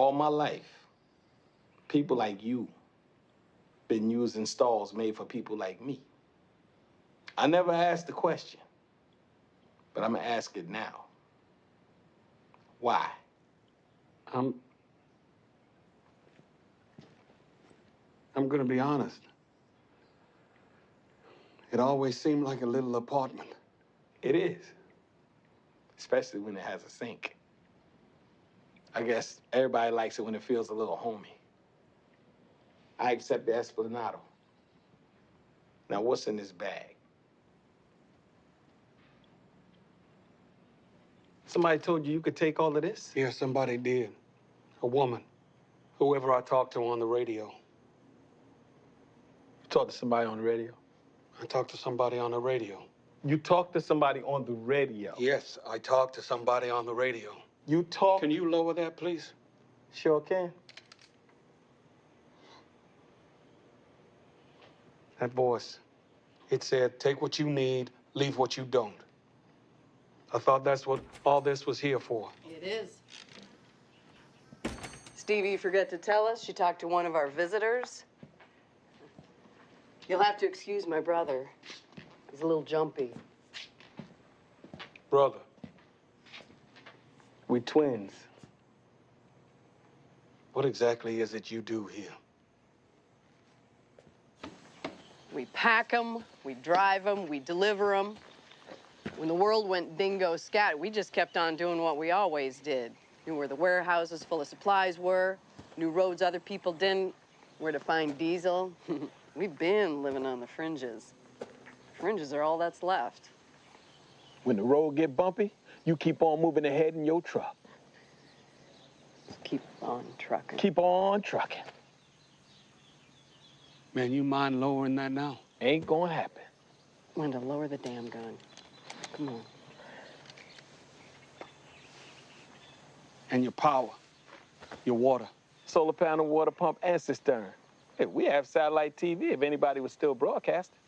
All my life, people like you been using stalls made for people like me. I never asked the question, but I'm gonna ask it now. Why? I'm gonna be honest. It always seemed like a little apartment. It is, especially when it has a sink. I guess everybody likes it when it feels a little homey. I accept the Esplanado. Now, what's in this bag? Somebody told you could take all of this? Yeah, somebody did. A woman. Whoever I talked to on the radio. You talked to somebody on the radio? I talked to somebody on the radio. You talked to somebody on the radio? Yes, I talked to somebody on the radio. You talked? Can you lower that, please? Sure can. That voice. It said, take what you need, leave what you don't. I thought that's what all this was here for. It is. Stevie, you forget to tell us she talked to one of our visitors. You'll have to excuse my brother. He's a little jumpy. Brother. We twins. What exactly is it you do here? We pack them, we drive them, we deliver them. When the world went dingo scat, we just kept on doing what we always did. Knew where the warehouses full of supplies were, knew roads other people didn't, where to find diesel. We've been living on the fringes. Fringes are all that's left. When the road get bumpy, you keep on moving ahead in your truck. Keep on trucking. Keep on trucking. Man, you mind lowering that now? Ain't gonna happen. Linda, lower the damn gun. Come on. And your power, your water. Solar panel, water pump, and cistern. Hey, we have satellite TV if anybody was still broadcasting.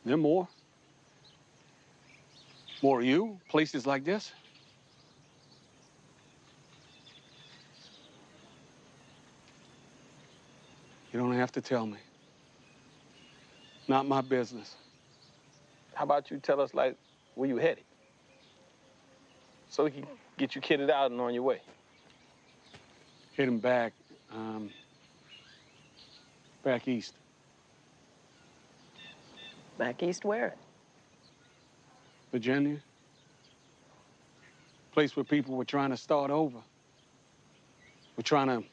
There more? More of you? Places like this? You don't have to tell me. Not my business. How about you tell us, like, where you headed? So we can get you kitted out and on your way. Heading back, back east. Back east where? Virginia. Place where people were trying to start over. We're trying to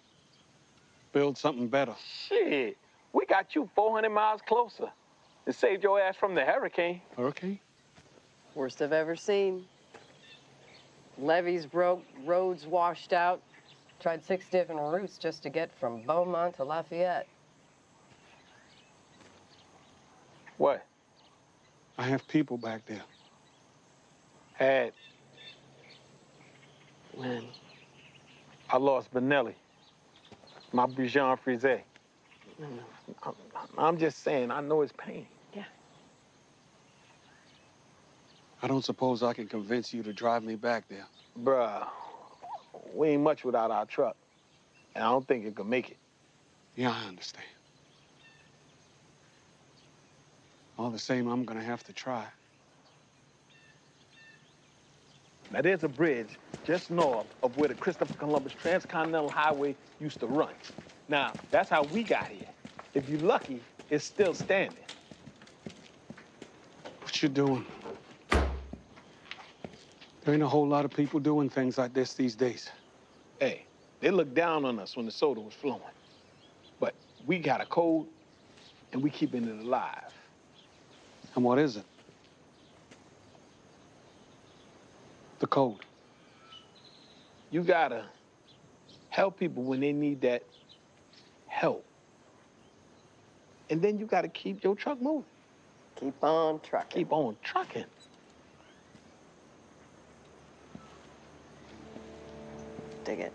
build something better. Shit, we got you 400 miles closer. It saved your ass from the hurricane. Hurricane? Worst I've ever seen. Levees broke, roads washed out. Tried 6 different routes just to get from Beaumont to Lafayette. What? I have people back there. Had. When? I lost Benelli. My Bijan Frise. I'm just saying, I know his pain. Yeah. I don't suppose I can convince you to drive me back there. Bruh, we ain't much without our truck. And I don't think it could make it. Yeah, I understand. All the same, I'm gonna have to try. Now, there's a bridge just north of where the Christopher Columbus Transcontinental Highway used to run. Now, that's how we got here. If you're lucky, it's still standing. What you doing? There ain't a whole lot of people doing things like this these days. Hey, they looked down on us when the soda was flowing. But we got a code, and we keeping it alive. And what is it? The code. You gotta help people when they need that help. And then you gotta keep your truck moving. Keep on trucking. Keep on trucking. Dig it.